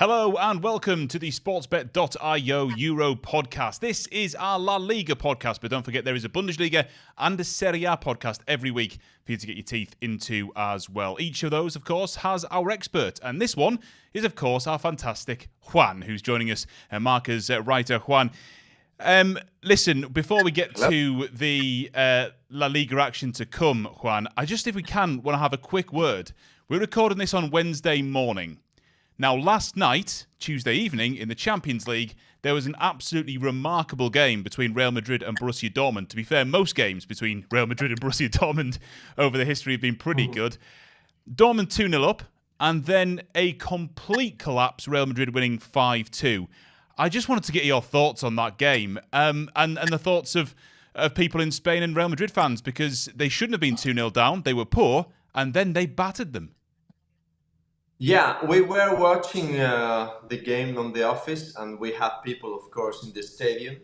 Hello and welcome to the sportsbet.io Euro podcast. This is our La Liga podcast, but don't forget there is a Bundesliga and a Serie A podcast every week for you to get your teeth into as well. Each of those, of course, has our expert, and this one is, of course, our fantastic Juan, who's joining us, Marca's writer. Juan, listen, before we get to the La Liga action to come, Juan, I just, if we can, want to have a quick word. We're recording this on Wednesday morning. Now, last night, Tuesday evening, in the Champions League, there was an absolutely remarkable game between Real Madrid and Borussia Dortmund. To be fair, most games between Real Madrid and Borussia Dortmund over the history have been pretty good. Dortmund 2-0 up, and then a complete collapse, Real Madrid winning 5-2. I just wanted to get your thoughts on that game, and the thoughts of people in Spain and Real Madrid fans, because they shouldn't have been 2-0 down, they were poor, and then they battered them. Yeah, we were watching the game on the office, and we had people, of course, in the stadium.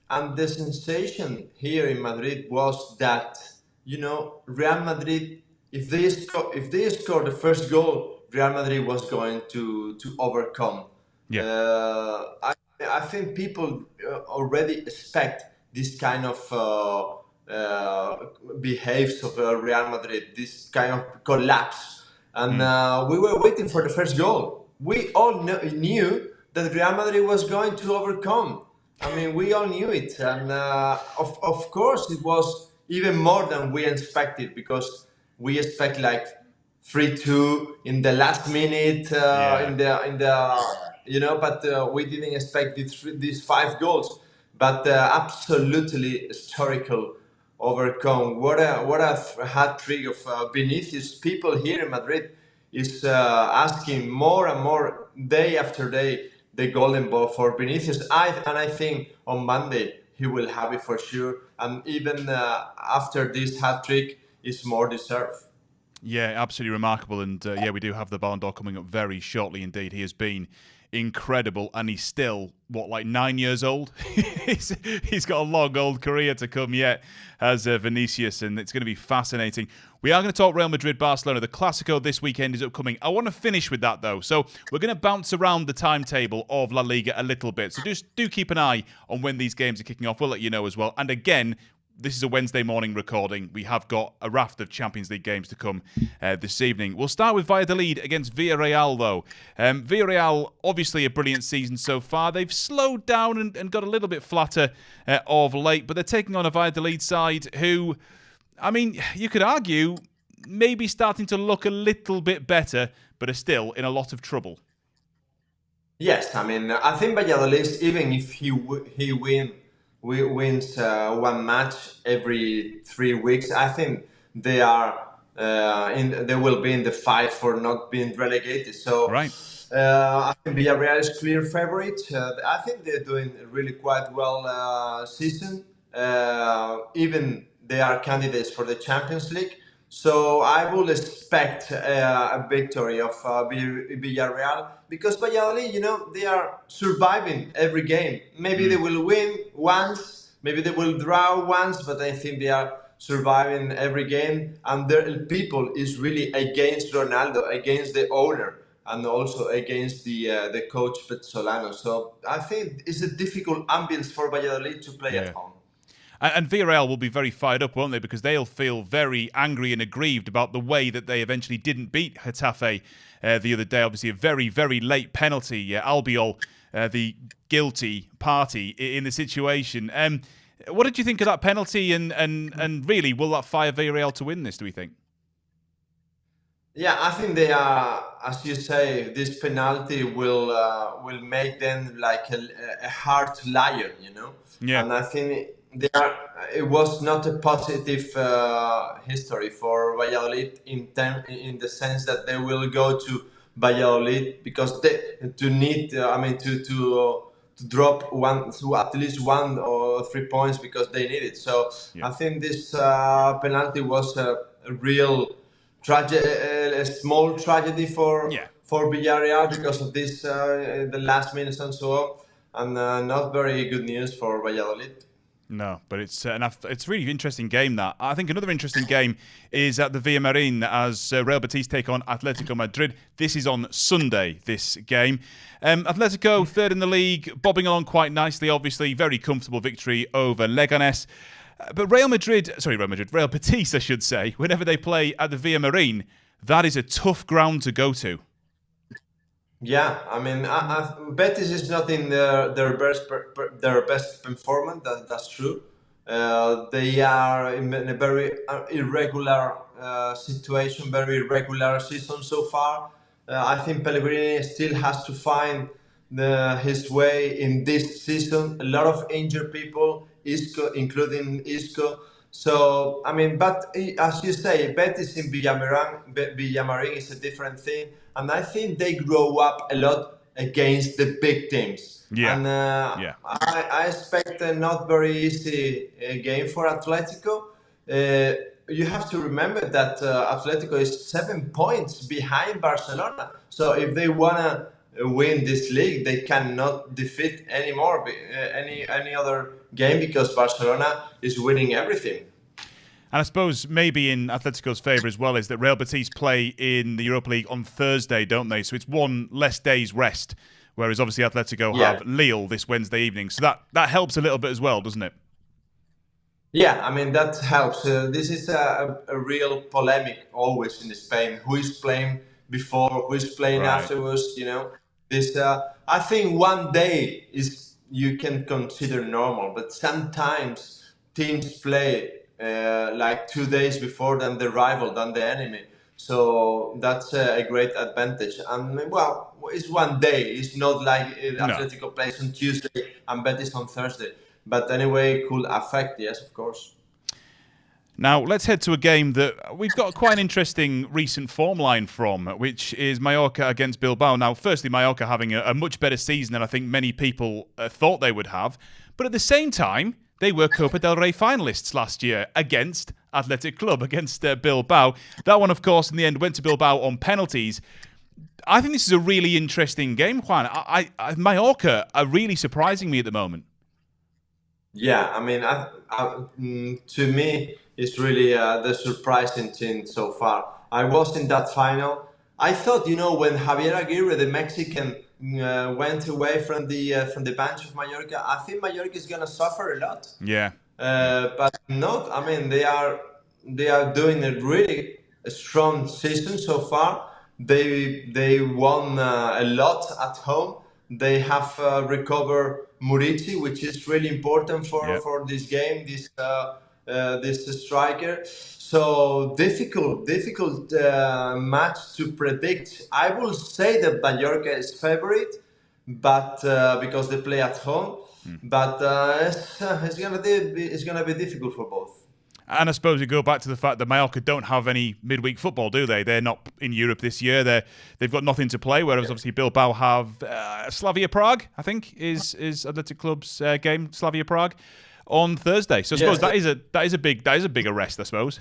And the sensation here in Madrid was that, Real Madrid, if they score the first goal, Real Madrid was going to overcome. Yeah. I think people already expect this kind of behaves of Real Madrid, this kind of collapse. And we were waiting for the first goal. We all knew that Real Madrid was going to overcome. I mean, we all knew it. And of course, it was even more than we expected, because we expect like 3-2 in the last minute, but we didn't expect these 5 goals. But absolutely historical overcome. What a hat trick of Vinicius. People here in Madrid is asking more and more day after day the golden ball for Vinicius. I think on Monday he will have it for sure. And even after this hat trick, is more deserved. Yeah, absolutely remarkable. And we do have the Ballon d'Or coming up very shortly indeed. He has been incredible, and he's still, 9 years old? He's got a long old career to come yet as Vinicius, and it's going to be fascinating. We are going to talk Real Madrid, Barcelona. The Classico this weekend is upcoming. I want to finish with that, though. So we're going to bounce around the timetable of La Liga a little bit. So just do keep an eye on when these games are kicking off. We'll let you know as well. And again, this is a Wednesday morning recording. We have got a raft of Champions League games to come this evening. We'll start with Valladolid against Villarreal, though. Villarreal, obviously a brilliant season so far. They've slowed down and got a little bit flatter of late, but they're taking on a Valladolid side who, I mean, you could argue, maybe starting to look a little bit better, but are still in a lot of trouble. Yes, I mean, I think Valladolid, even if he wins one match every 3 weeks, I think they are they will be in the fight for not being relegated. So right. I think Villarreal is clear favorite. I think they're doing really quite well season. Even they are candidates for the Champions League. So I will expect a victory of Villarreal, because Valladolid, they are surviving every game. Maybe they will win once, maybe they will draw once, but I think they are surviving every game. And their people is really against Ronaldo, against the owner, and also against the coach Petzolano. So I think it's a difficult ambience for Valladolid to play at home. And Villarreal will be very fired up, won't they? Because they'll feel very angry and aggrieved about the way that they eventually didn't beat Getafe the other day. Obviously, a very, very late penalty. Albiol, the guilty party in the situation. What did you think of that penalty? And really, will that fire Villarreal to win this, do we think? Yeah, I think they are, as you say, this penalty will make them like a hard lion, Yeah. And I think it was not a positive history for Valladolid in the sense that they will go to Valladolid because to drop one to at least 1 or 3 points, because they need it. So I think this penalty was a real a small tragedy for Villarreal because of this the last minutes and so on, and not very good news for Valladolid. No, but it's a really interesting game. That I think another interesting game is at the Villarreal as Real Betis take on Atletico Madrid. This is on Sunday. This game, Atletico third in the league, bobbing along quite nicely. Obviously, very comfortable victory over Leganes. But Real Betis, I should say, whenever they play at the Villarreal, that is a tough ground to go to. Yeah, I mean, Betis is not in their best performance. That's true. They are in a very irregular situation, very irregular season so far. I think Pellegrini still has to find his way in this season. A lot of injured people, including Isco. So I mean, but as you say, Betis in Villamarín is a different thing, and I think they grow up a lot against the big teams. Yeah. And I expect a not very easy game for Atletico. You have to remember that Atletico is 7 points behind Barcelona. So if they wanna win this league, they cannot defeat anymore any other game because Barcelona is winning everything. And I suppose maybe in Atletico's favour as well is that Real Betis play in the Europa League on Thursday, don't they? So it's one less day's rest, whereas obviously Atletico have Lille this Wednesday evening. So that helps a little bit as well, doesn't it? Yeah, I mean, that helps. This is a real polemic always in Spain. Who is playing before, who is playing afterwards, This, I think one day is you can consider normal, but sometimes teams play like 2 days before than the rival, than the enemy. So that's a great advantage. And well, it's one day. It's not like Atletico plays on Tuesday and Betis on Thursday. But anyway, it could affect, yes, of course. Now, let's head to a game that we've got quite an interesting recent form line from, which is Mallorca against Bilbao. Now, firstly, Mallorca having a much better season than I think many people thought they would have. But at the same time, they were Copa del Rey finalists last year against Athletic Club, against Bilbao. That one, of course, in the end went to Bilbao on penalties. I think this is a really interesting game, Juan. Mallorca are really surprising me at the moment. Yeah, I mean, to me, it's really the surprising thing so far. I was in that final. I thought, when Javier Aguirre, the Mexican, went away from the bench of Mallorca, I think Mallorca is gonna suffer a lot. Yeah. But not. I mean, they are doing a really strong season so far. They won a lot at home. They have recovered Murici, which is really important for this game. This striker. So difficult match to predict. I will say that Mallorca is favorite, but because they play at home. But it's gonna be difficult for both. And I suppose we go back to the fact that Mallorca don't have any midweek football, do they? They're not in Europe this year. They've got nothing to play. Whereas obviously Bilbao have Slavia Prague, I think, is Athletic Club's game. Slavia Prague on Thursday. So I suppose that is a big arrest, I suppose.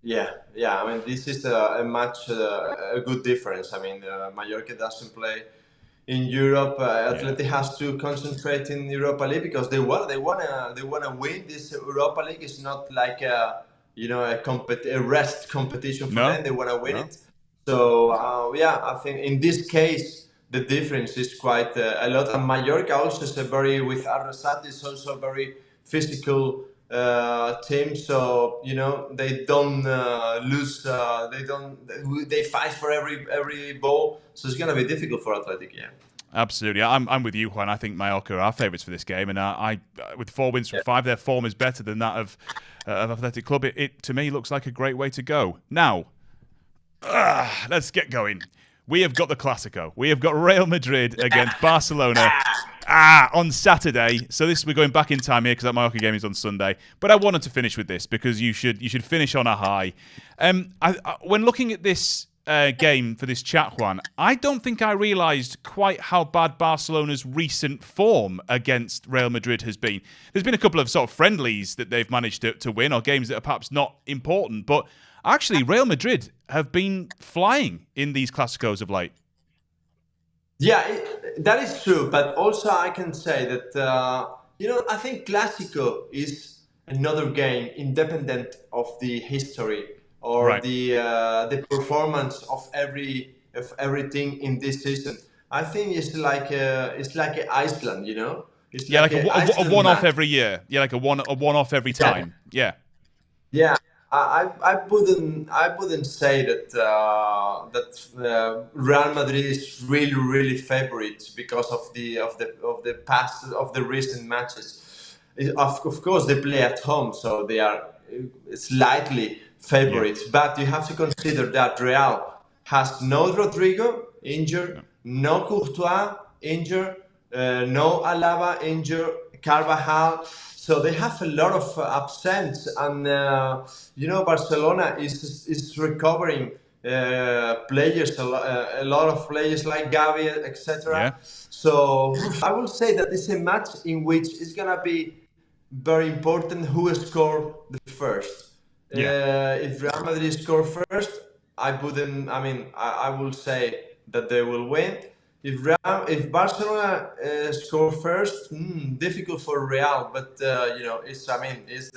Yeah. I mean, this is a much a good difference. I mean, Mallorca doesn't play in Europe. Athletic has to concentrate in Europa League because they wanna win this Europa League. It's not like a rest competition for them. They wanna win it. So I think in this case the difference is quite a lot. And Mallorca also is with Arrasate is also a very physical team. So they don't lose. They fight for every ball. So it's gonna be difficult for Athletic. Yeah. Absolutely, I'm with you, Juan. I think Mallorca are favourites for this game, and I with 4 wins from 5, their form is better than that of Athletic Club. It to me looks like a great way to go. Now, let's get going. We have got the Classico. We have got Real Madrid against Barcelona on Saturday. So we're going back in time here because that Mallorca game is on Sunday. But I wanted to finish with this because you should finish on a high. When looking at this game for this chat, Juan, I don't think I realised quite how bad Barcelona's recent form against Real Madrid has been. There's been a couple of sort of friendlies that they've managed to win, or games that are perhaps not important, but actually Real Madrid have been flying in these Clásicos of late. Yeah, that is true, but also I can say that I think Classico is another game independent of the history or Right. the performance of everything in this season. I think it's like a Iceland, it's Yeah, like like a a Iceland one-off match. every year. Yeah, like a one-off every Yeah. time. Yeah. Yeah, I wouldn't say that Real Madrid is really favorites because of the past of the recent matches. Of course, they play at home, so they are slightly Yeah. favorites. But you have to consider that Real has no Rodrigo injured, No. no Courtois injured, no Alaba injured, Carvajal. So they have a lot of absence, and Barcelona is recovering players, a lot of players like Gavi, Yeah. etc. So I will say that it's a match in which it's gonna be very important who scored the first. Yeah. If Real Madrid score first, I wouldn't. I mean, I will say that they will win. If Barcelona score first, difficult for Real. But it's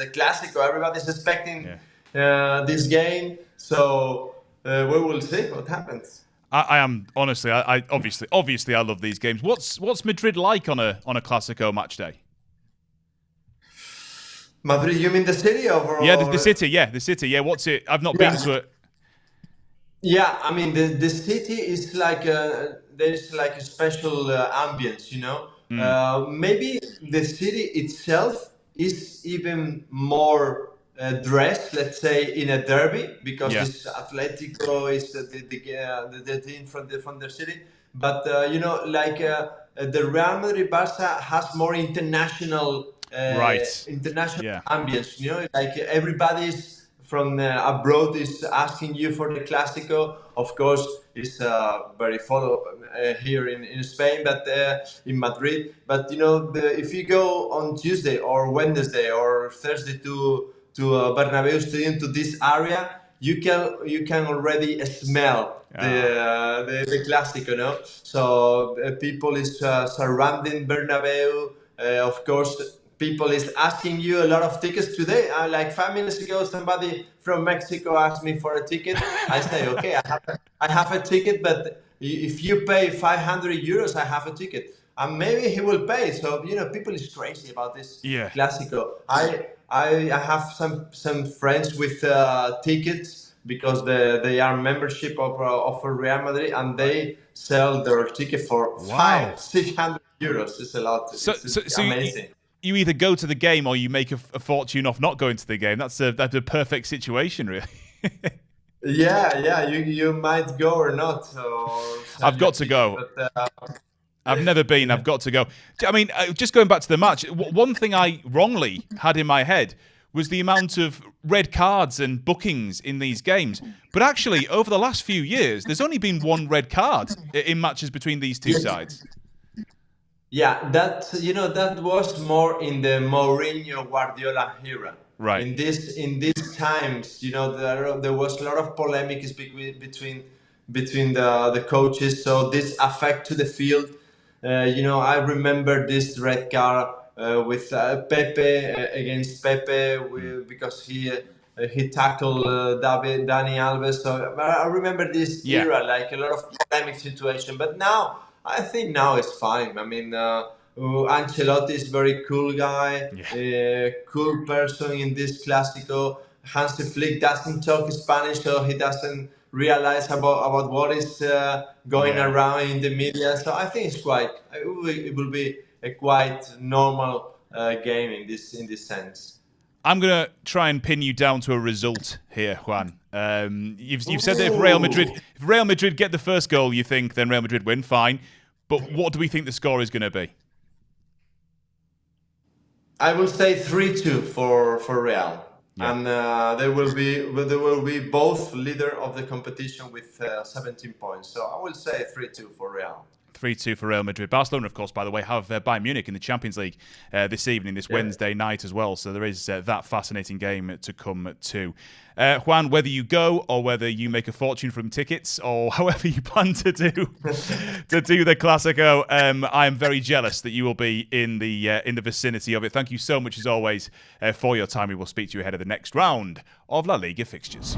the Classico. Everybody's expecting Yeah. this game, so we will see what happens. I am honestly. I obviously I love these games. What's Madrid like on a Classico match day? Madrid, you mean the city Yeah, the or city. Yeah, the city. Yeah, what's it? I've not been yeah? to it. Yeah, I mean the city is like there's like a special ambience, Mm. Maybe the city itself is even more dressed, let's say, in a derby because Yeah. it's Atletico is the team from the city, but the Real Madrid Barca has more Right. international Yeah. ambience, like everybody's from abroad is asking you for the Clásico. Of course, it's very follow here in Spain, but in Madrid. But if you go on Tuesday or Wednesday or Thursday to Bernabeu Stadium to this area, you can already smell Ah. the Clásico, no? So people is surrounding Bernabeu. Of course, people is asking you a lot of tickets today. Like 5 minutes ago, somebody from Mexico asked me for a ticket. I say, okay, I have a ticket, but if you pay 500 euros, I have a ticket. And maybe he will pay. So people is crazy about this Yeah. Clásico. I have some friends with tickets because they are membership of Real Madrid, and Right. they sell their ticket for Wow. 600 euros. It's a lot. So It's so so you, amazing. you either go to the game or you make a fortune off not going to the game. That's a perfect situation, really. Yeah. You might go or not, or sell I've your got to ticket, go. but I've never been. yeah. I've got to go. I mean, just going back to the match, one thing I wrongly had in my head was the amount of red cards and bookings in these games. But actually, over the last few years, there's only been one red card in matches between these two Yes. sides. Yeah, that was more in the Mourinho Guardiola era. Right. In these times, there was a lot of polemics between the coaches. So this affect to the field. I remember this red card with Pepe against Pepe Mm. because he tackled Dani Alves. So I remember this Yeah. era, like a lot of polemic situation. But now I think now it's fine. I mean, Ancelotti is very cool guy, Yeah. cool person in this Clásico. Hansi Flick doesn't talk Spanish, so he doesn't realize about what is going Yeah. around in the media. So I think it will be a quite normal game in this sense. I'm gonna try and pin you down to a result here, Juan. You've said that Ooh. if Real Madrid get the first goal, you think then Real Madrid win, fine. But what do we think the score is going to be? I will say 3-2 for Real, Yeah. and they will be both leader of the competition with 17 points. So I will say 3-2 for Real. 3-2 for Real Madrid. Barcelona, of course, by the way, have Bayern Munich in the Champions League this evening, this Wednesday night as well. So there is that fascinating game to come too. Juan, whether you go or whether you make a fortune from tickets or however you plan to do the Classico, I am very jealous that you will be in the vicinity of it. Thank you so much as always for your time. We will speak to you ahead of the next round of La Liga fixtures.